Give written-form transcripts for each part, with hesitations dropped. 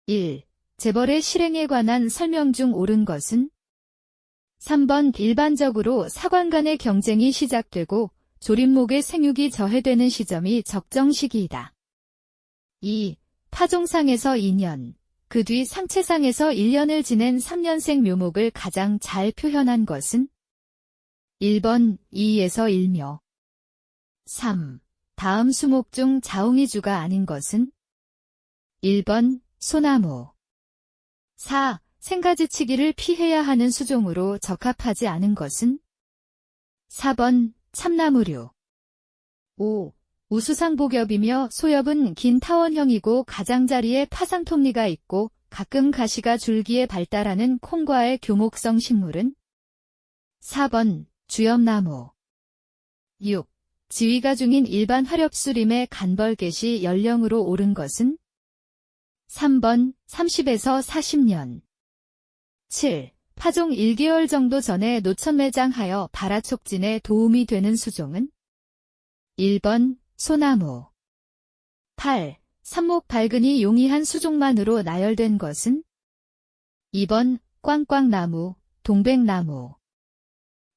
1. 재벌의 실행에 관한 설명 중 옳은 것은? 3번 일반적으로 사관 간의 경쟁이 시작되고 조립목의 생육이 저해되는 시점이 적정 시기이다. 2. 파종상에서 2년, 그 뒤 상체상에서 1년을 지낸 3년생 묘목을 가장 잘 표현한 것은? 1번 2에서 1묘. 3. 다음 수목 중 자웅이주가 아닌 것은? 1번 소나무. 4. 생가지치기를 피해야 하는 수종으로 적합하지 않은 것은? 4번 참나무류. 5. 우수상복엽이며 소엽은 긴 타원형이고 가장자리에 파상톱니가 있고 가끔 가시가 줄기에 발달하는 콩과의 교목성 식물은? 4번 주엽나무. 6. 지위가 중인 일반 화렵수림의 간벌개시 연령으로 옳은 것은? 3번 30에서 40년. 7. 파종 1개월 정도 전에 노천매장하여 발화촉진에 도움이 되는 수종은? 1번 소나무. 8. 삽목 발근이 용이한 수종만으로 나열된 것은? 2번 꽝꽝나무, 동백나무.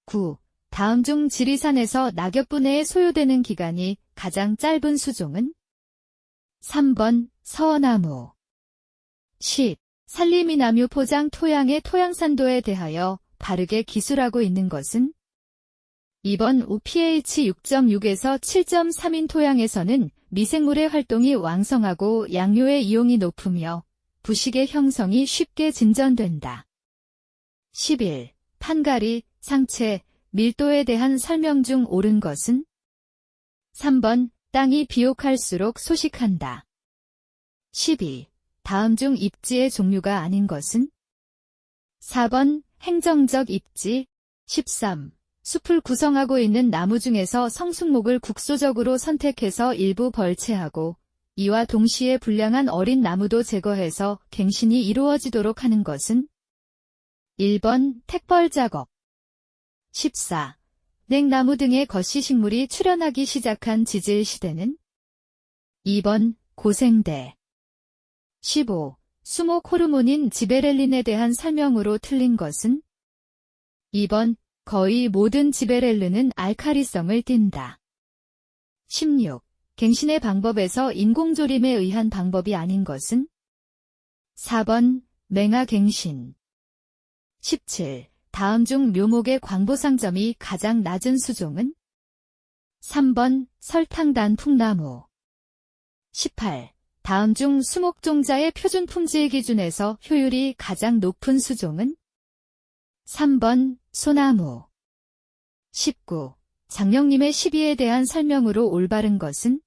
9. 다음 중 지리산에서 낙엽분해에 소요되는 기간이 가장 짧은 수종은? 3번 서어나무. 10. 산림이나무 포장 토양의 토양산도에 대하여 바르게 기술하고 있는 것은? 2번 pH 6.6에서 7.3인 토양에서는 미생물의 활동이 왕성하고 양료의 이용이 높으며 부식의 형성이 쉽게 진전된다. 11. 판가리, 상체, 밀도에 대한 설명 중 옳은 것은? 3번 땅이 비옥할수록 소식한다. 12. 다음 중 입지의 종류가 아닌 것은? 4번 행정적 입지. 13. 숲을 구성하고 있는 나무 중에서 성숙목을 국소적으로 선택해서 일부 벌채하고 이와 동시에 불량한 어린 나무도 제거해서 갱신이 이루어지도록 하는 것은? 1번 택벌 작업. 14. 냉나무 등의 거시식물이 출현하기 시작한 지질 시대는? 2번 고생대. 15. 수목 호르몬인 지베렐린에 대한 설명으로 틀린 것은? 2번 거의 모든 지베렐린은 알카리성을 띈다. 16. 갱신의 방법에서 인공조림에 의한 방법이 아닌 것은? 4번 맹아갱신. 17. 다음 중 묘목의 광보상점이 가장 낮은 수종은? 3번 설탕단풍나무. 18. 다음 중 수목종자의 표준 품질 기준에서 효율이 가장 높은 수종은? 3번 소나무. 19. 장령님의 시비에 대한 설명으로 올바른 것은?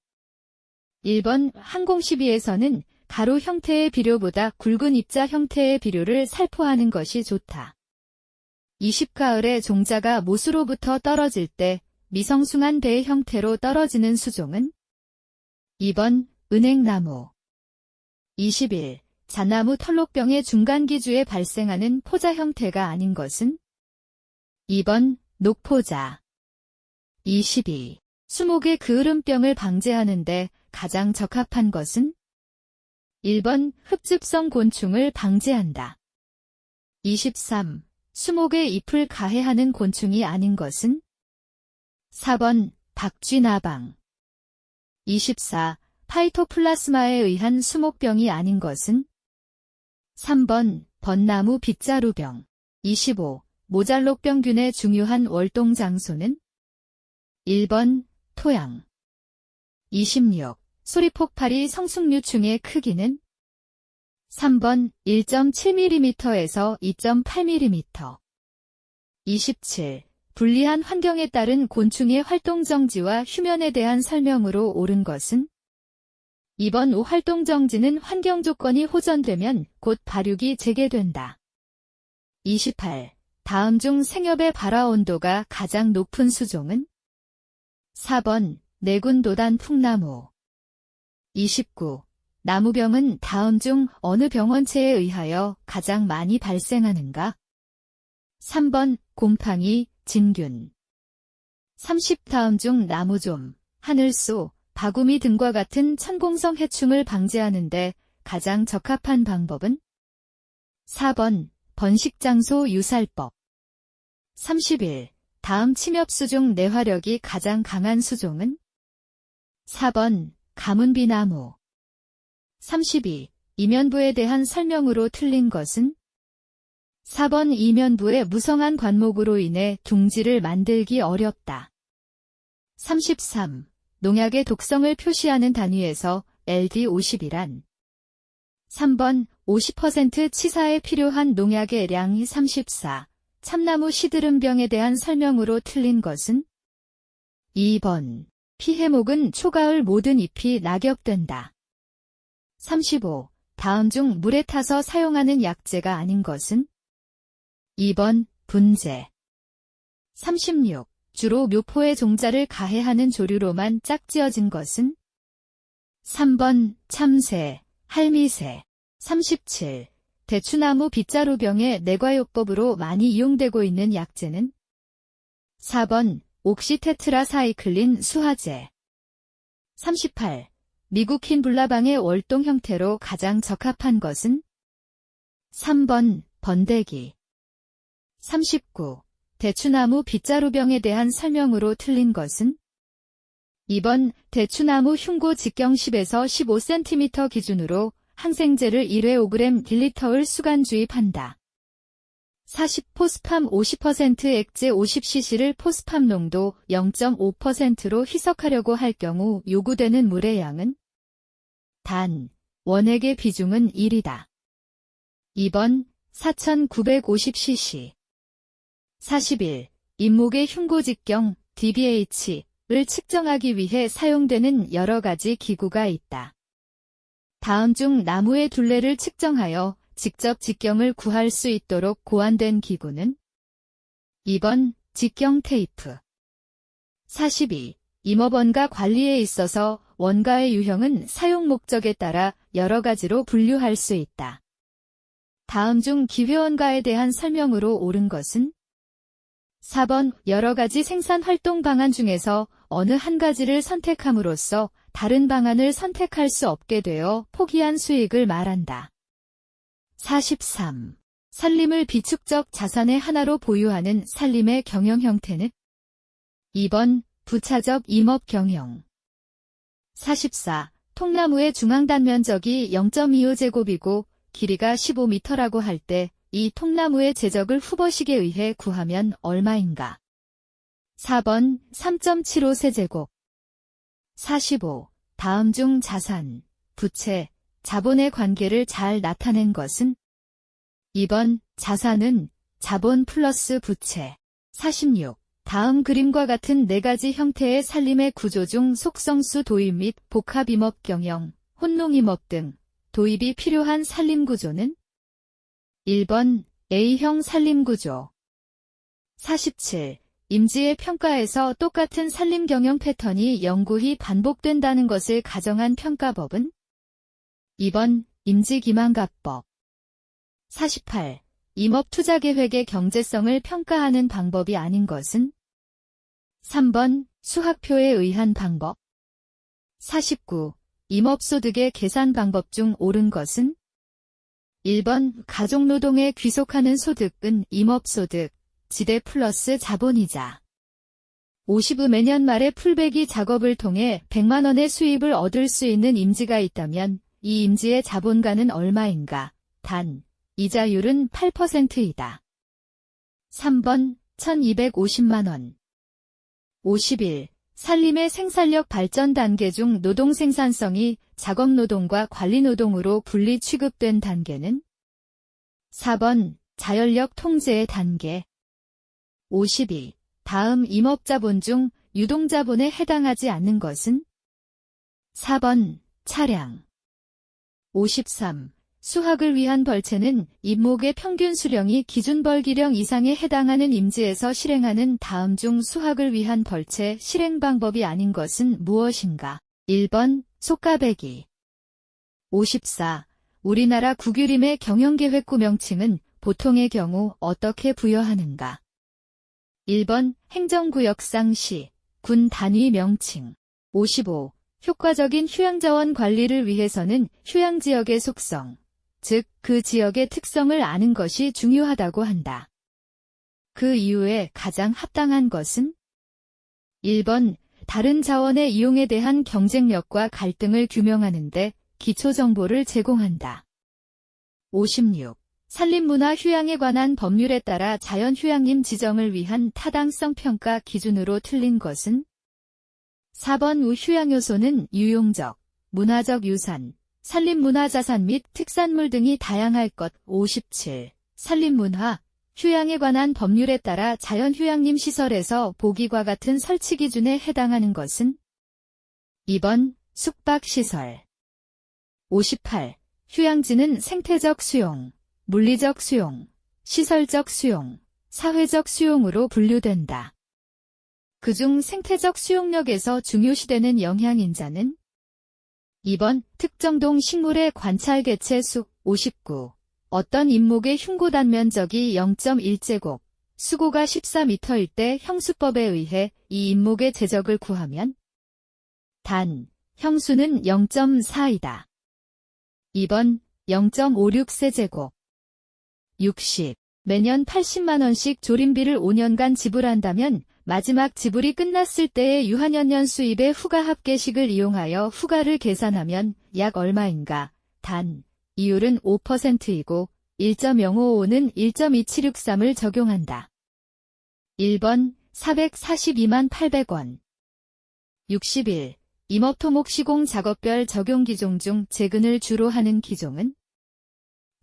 1번 항공시비에서는 가루 형태의 비료보다 굵은 입자 형태의 비료를 살포하는 것이 좋다. 20가을에 종자가 못으로부터 떨어질 때 미성숭한 배 형태로 떨어지는 수종은? 2번 은행나무. 21. 잣나무 털록병의 중간기주에 발생하는 포자 형태가 아닌 것은? 2번 녹포자. 22. 수목의 그으름병을 방제하는데 가장 적합한 것은? 1번 흡즙성 곤충을 방제한다. 23. 수목의 잎을 가해하는 곤충이 아닌 것은? 4번 박쥐나방. 24. 파이토플라스마에 의한 수목병이 아닌 것은? 3번 벚나무 빗자루병. 25. 모잘록병균의 중요한 월동 장소는? 1번 토양. 26. 수리폭발이 성숙류충의 크기는? 3번 1.7mm에서 2.8mm. 27. 불리한 환경에 따른 곤충의 활동정지와 휴면에 대한 설명으로 옳은 것은? 2번 활동정지는 환경조건이 호전되면 곧 발육이 재개된다. 28. 다음 중 생엽의 발화온도가 가장 높은 수종은? 4번 내군도단 풍나무. 29. 나무병은 다음 중 어느 병원체에 의하여 가장 많이 발생하는가? 3번 곰팡이, 진균. 30. 다음 중 나무좀, 하늘소, 바구미 등과 같은 천공성 해충을 방지하는 데 가장 적합한 방법은? 4번 번식장소 유살법. 31. 다음 침엽수 중 내화력이 가장 강한 수종은? 4번 가문비나무. 32. 이면부에 대한 설명으로 틀린 것은? 4번 이면부의 무성한 관목으로 인해 둥지를 만들기 어렵다. 33. 농약의 독성을 표시하는 단위에서 LD50이란? 3번 50% 치사에 필요한 농약의 량이 34. 참나무 시드름병에 대한 설명으로 틀린 것은? 2번 피해목은 초가을 모든 잎이 낙엽된다. 35. 다음 중 물에 타서 사용하는 약재가 아닌 것은? 2번 분재. 36. 주로 묘포의 종자를 가해하는 조류로만 짝지어진 것은? 3번 참새, 할미새. 37. 대추나무 빗자루병의 내과요법으로 많이 이용되고 있는 약재는? 4번 옥시테트라사이클린 수화제. 38. 미국 흰 불나방의 월동 형태로 가장 적합한 것은? 3번 번데기. 39. 대추나무 빗자루병에 대한 설명으로 틀린 것은? 2번 대추나무 흉고 직경 10에서 15cm 기준으로 항생제를 1회 5g 딜리터을 수간 주입한다. 40. 포스팜 50% 액제 50cc를 포스팜 농도 0.5%로 희석하려고 할 경우 요구되는 물의 양은? 단, 원액의 비중은 1이다. 2번 4950cc. 41. 잎목의 흉고 직경 DBH를 측정하기 위해 사용되는 여러 가지 기구가 있다. 다음 중 나무의 둘레를 측정하여 직접 직경을 구할 수 있도록 고안된 기구는? 2번 직경 테이프. 42. 임업원가 관리에 있어서 원가의 유형은 사용 목적에 따라 여러 가지로 분류할 수 있다. 다음 중 기회원가에 대한 설명으로 옳은 것은? 4번 여러 가지 생산 활동 방안 중에서 어느 한 가지를 선택함으로써 다른 방안을 선택할 수 없게 되어 포기한 수익을 말한다. 43. 산림을 비축적 자산의 하나로 보유하는 산림의 경영 형태는? 2번 부차적 임업 경영. 44. 통나무의 중앙단 면적이 0.25제곱이고 길이가 15m라고 할 때 이 통나무의 제적을 후보식에 의해 구하면 얼마인가? 4번 3.75세제곱. 45. 다음 중 자산, 부채, 자본의 관계를 잘 나타낸 것은? 2번 자산은 자본 플러스 부채. 46. 다음 그림과 같은 4가지 형태의 산림의 구조 중 속성수 도입 및 복합임업 경영, 혼농임업 등 도입이 필요한 산림 구조는? 1번 A형 산림 구조. 47. 임지의 평가에서 똑같은 산림 경영 패턴이 영구히 반복된다는 것을 가정한 평가법은? 2번 임지기만가법. 48. 임업투자계획의 경제성을 평가하는 방법이 아닌 것은? 3번 수학표에 의한 방법. 49. 임업소득의 계산 방법 중 옳은 것은? 1번 가족노동에 귀속하는 소득은 임업소득, 지대 플러스 자본이자. 50의 매년 말에 풀베기 작업을 통해 100만 원의 수입을 얻을 수 있는 임지가 있다면 이 임지의 자본가는 얼마인가? 단, 이자율은 8%이다. 3번 1250만 원. 51. 산림의 생산력 발전 단계 중 노동 생산성이 작업노동과 관리노동으로 분리 취급된 단계는? 4번 자연력 통제의 단계. 52. 다음 임업자본 중 유동자본에 해당하지 않는 것은? 4번 차량. 53. 수확을 위한 벌채는 잎목의 평균 수령이 기준벌기령 이상에 해당하는 임지에서 실행하는 다음 중 수확을 위한 벌채 실행 방법이 아닌 것은 무엇인가? 1번 속가배기. 54. 우리나라 국유림의 경영계획구 명칭은 보통의 경우 어떻게 부여하는가? 1번 행정구역상 시, 군 단위 명칭. 55. 효과적인 휴양자원 관리를 위해서는 휴양지역의 속성, 즉 그 지역의 특성을 아는 것이 중요하다고 한다. 그 이후에 가장 합당한 것은 1번, 다른 자원의 이용에 대한 경쟁력과 갈등을 규명하는 데 기초 정보를 제공한다. 56. 산림문화 휴양에 관한 법률에 따라 자연휴양림 지정을 위한 타당성 평가 기준으로 틀린 것은 4번 우휴양 요소는 유용적, 문화적 유산, 산림문화자산 및 특산물 등이 다양할 것. 57. 산림문화, 휴양에 관한 법률에 따라 자연휴양림 시설에서 보기과 같은 설치 기준에 해당하는 것은 2번 숙박시설. 58. 휴양지는 생태적 수용, 물리적 수용, 시설적 수용, 사회적 수용으로 분류된다. 그중 생태적 수용력에서 중요시되는 영향인자는 2번 특정동 식물의 관찰 개체 수. 59. 어떤 임목의 흉고 단면적이 0.1제곱, 수고가 14m일 때 형수법에 의해 이 임목의 제적을 구하면 단, 형수는 0.4이다. 2번 0.56세제곱. 60. 매년 80만원씩 조림비를 5년간 지불한다면 마지막 지불이 끝났을 때의 유한연년 수입의 후가 합계식을 이용하여 후가를 계산하면 약 얼마인가? 단, 이율은 5%이고 1.055는 1.2763을 적용한다. 1번 442만 800원. 61. 임업토목 시공 작업별 적용 기종 중 재근을 주로 하는 기종은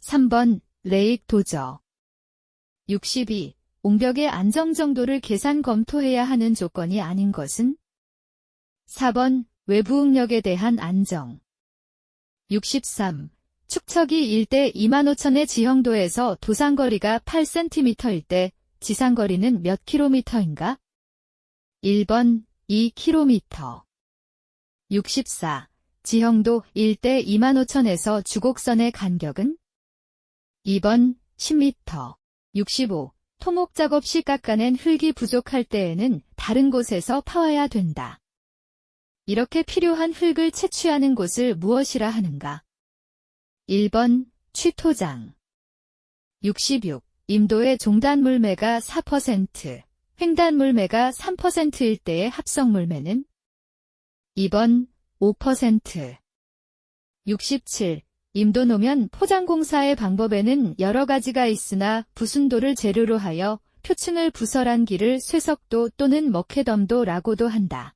3번 레익 도저. 62. 옹벽의 안정 정도를 계산 검토해야 하는 조건이 아닌 것은 4번 외부 응력에 대한 안정. 63. 축척이 일대 25,000의 지형도에서 도상거리가 8cm일 때 지상거리는 몇 킬로미터인가? 1번 2km. 64. 지형도 일대 25,000에서 주곡선의 간격은 2번 10m. 65. 토목 작업 시 깎아낸 흙이 부족할 때에는 다른 곳에서 파와야 된다. 이렇게 필요한 흙을 채취하는 곳을 무엇이라 하는가? 1번 취토장. 66. 임도의 종단물매가 4%, 횡단물매가 3%일 때의 합성물매는 2번 5%. 67. 임도 노면 포장공사의 방법에는 여러 가지가 있으나 부순도를 재료로 하여 표층을 부설한 길을 쇠석도 또는 머케덤도라고도 한다.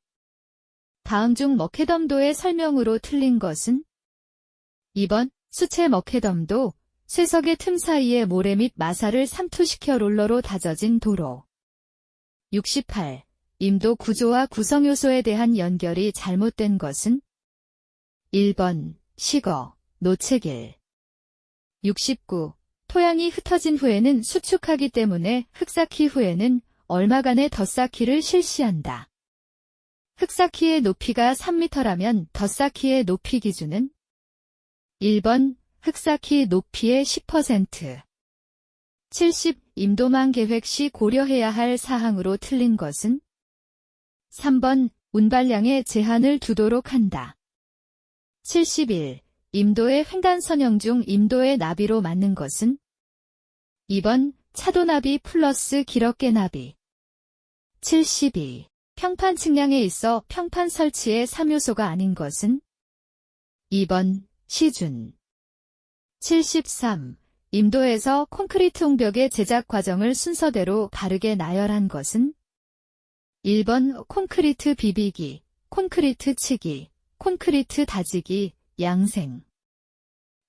다음 중 머케덤도의 설명으로 틀린 것은 2번 수채 머케덤도, 쇠석의 틈 사이에 모래 및 마사를 삼투시켜 롤러로 다져진 도로. 68. 임도 구조와 구성요소에 대한 연결이 잘못된 것은 1번 시거, 노체길. 69. 토양이 흩어진 후에는 수축하기 때문에 흙쌓기 후에는 얼마간의 덧쌓기를 실시한다. 흙쌓기의 높이가 3m라면 덧쌓기의 높이 기준은 1번 흙쌓기 높이의 10%. 70. 임도망 계획 시 고려해야 할 사항으로 틀린 것은 3번 운반량에 제한을 두도록 한다. 71. 임도의 횡단선형 중 임도의 나비로 맞는 것은 2번 차도나비 플러스 기럽게 나비. 72. 평판 측량에 있어 평판 설치의 3요소가 아닌 것은 2번 시준. 73. 임도에서 콘크리트 옹벽의 제작 과정을 순서대로 바르게 나열한 것은 1번 콘크리트 비비기, 콘크리트 치기, 콘크리트 다지기, 양생.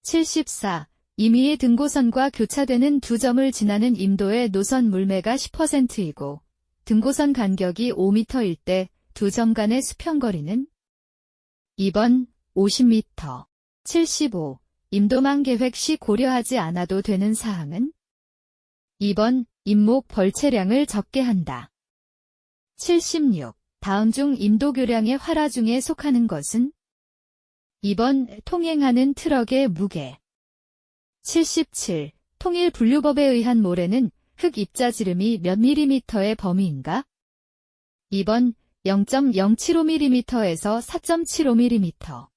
74. 임의의 등고선과 교차되는 두 점을 지나는 임도의 노선 물매가 10%이고 등고선 간격이 5m일 때 두 점 간의 수평거리는 2번 50m. 75. 임도망 계획 시 고려하지 않아도 되는 사항은 2번 임목 벌채량을 적게 한다. 76. 다음 중 임도교량의 활화 중에 속하는 것은 2번 통행하는 트럭의 무게. 77. 통일분류법에 의한 모래는 흙 입자 지름이 몇 밀리미터의 범위인가? 2번 0.075mm에서 4.75mm.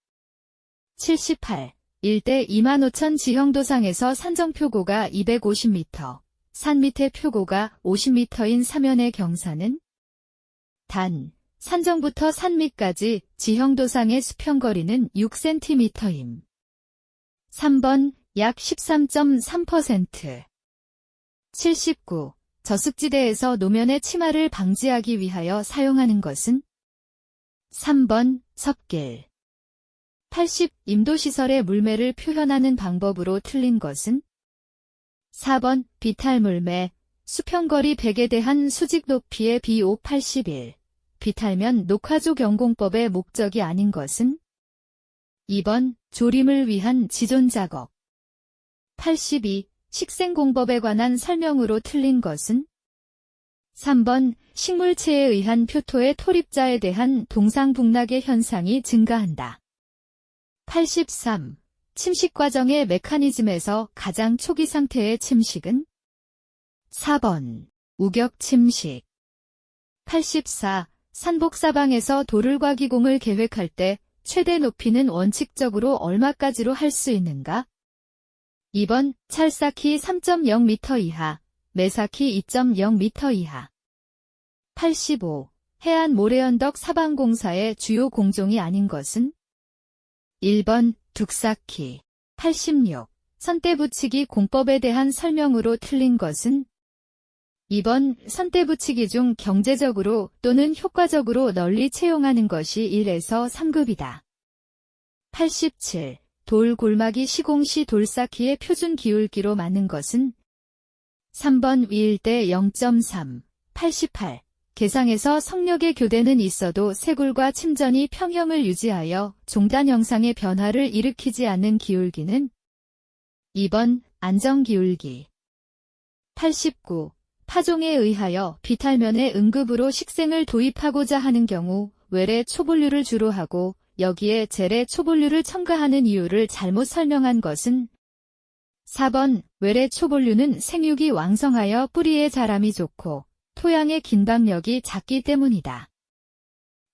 78. 일대 25,000 지형도상에서 산정표고가 250m, 산 밑의 표고가 50m인 사면의 경사는? 단, 산정부터 산 밑까지 지형도상의 수평거리는 6cm임. 3번, 약 13.3%. 79. 저습지대에서 노면의 침하를 방지하기 위하여 사용하는 것은? 3번, 섭길. 80. 임도시설의 물매를 표현하는 방법으로 틀린 것은? 4번, 비탈물매. 수평거리 100에 대한 수직 높이의 BO 81. 비탈면 녹화조 경공법의 목적이 아닌 것은? 2번, 조림을 위한 지존작업. 82. 식생공법에 관한 설명으로 틀린 것은? 3번, 식물체에 의한 표토의 토립자에 대한 동상북락의 현상이 증가한다. 83. 침식 과정의 메커니즘에서 가장 초기 상태의 침식은? 4번, 우격 침식. 84. 산복사방에서 도를과 기공을 계획할 때 최대 높이는 원칙적으로 얼마까지로 할 수 있는가? 2번, 찰쌓기 3.0m 이하, 매쌓기 2.0m 이하. 85. 해안 모래언덕 사방공사의 주요 공종이 아닌 것은? 1번, 둑쌓기. 86. 선대붙이기 공법에 대한 설명으로 틀린 것은? 2번, 선대붙이기 중 경제적으로 또는 효과적으로 널리 채용하는 것이 1에서 3급이다. 87. 돌 골막이 시공시 돌쌓기의 표준 기울기로 맞는 것은? 3번, 위일대 0.3. 88. 계상에서 성역의 교대는 있어도 세굴과 침전이 평형을 유지하여 종단 형상의 변화를 일으키지 않는 기울기는? 2번, 안정기울기. 89. 파종에 의하여 비탈면에 응급으로 식생을 도입하고자 하는 경우 외래 초본류를 주로 하고 여기에 재래 초본류를 첨가하는 이유를 잘못 설명한 것은? 4번, 외래 초본류는 생육이 왕성하여 뿌리의 자람이 좋고 토양의 긴박력이 작기 때문이다.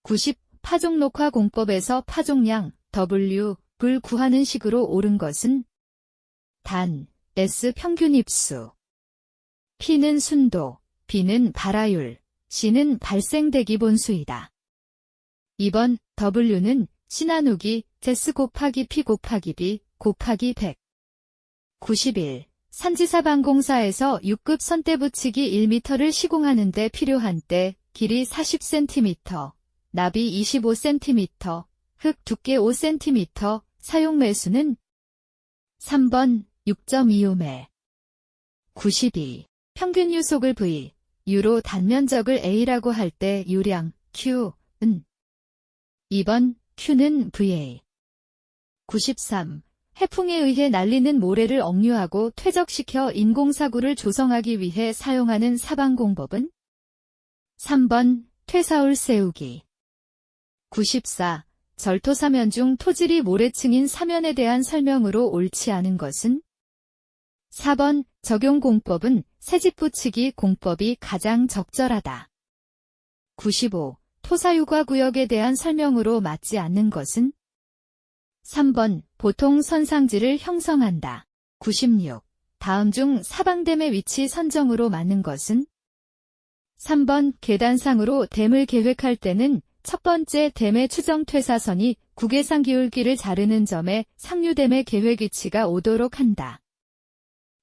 90. 파종 녹화 공법에서 파종량 W를 구하는 식으로 옳은 것은? 단, S 평균 입수. P는 순도, B는 발화율, C는 발생대기 본수이다. 2번, W는 C 나누기 Z 곱하기 P 곱하기 B 곱하기 100. 91. 산지사방공사에서 6급 선대붙이기 1m를 시공하는 데 필요한 때 길이 40cm, 나비 25cm, 흙 두께 5cm, 사용 매수는? 3번, 6.25매. 92. 평균 유속을 V, U로 단면적을 A라고 할 때 유량, Q은? 2번, Q는 VA. 93. 해풍에 의해 날리는 모래를 억류하고 퇴적시켜 인공사구를 조성하기 위해 사용하는 사방공법은? 3번, 퇴사울 세우기. 94. 절토사면 중 토질이 모래층인 사면에 대한 설명으로 옳지 않은 것은? 4번, 적용공법은 새집붙이기 공법이 가장 적절하다. 95. 토사유과 구역에 대한 설명으로 맞지 않는 것은? 3번, 보통 선상지를 형성한다. 96. 다음 중 사방댐의 위치 선정으로 맞는 것은? 3번, 계단상으로 댐을 계획할 때는 첫 번째 댐의 추정 퇴사선이 국외상 기울기를 자르는 점에 상류댐의 계획 위치가 오도록 한다.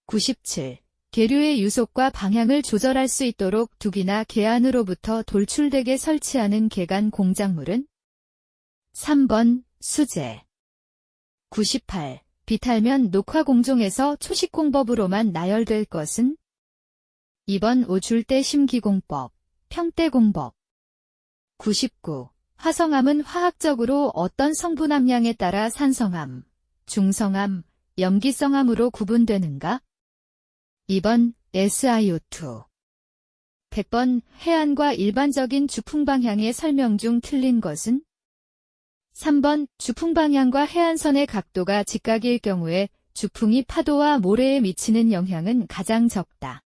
97. 계류의 유속과 방향을 조절할 수 있도록 둑이나 계안으로부터 돌출되게 설치하는 계간 공작물은? 3번, 수제. 98. 비탈면 녹화 공종에서 초식공법으로만 나열될 것은? 2번, 오줄대 심기공법, 평대공법. 99. 화성암은 화학적으로 어떤 성분 함량에 따라 산성암, 중성암, 염기성암으로 구분되는가? 2번, SiO2. 100번, 해안과 일반적인 주풍 방향의 설명 중 틀린 것은? 3번, 주풍 방향과 해안선의 각도가 직각일 경우에 주풍이 파도와 모래에 미치는 영향은 가장 적다.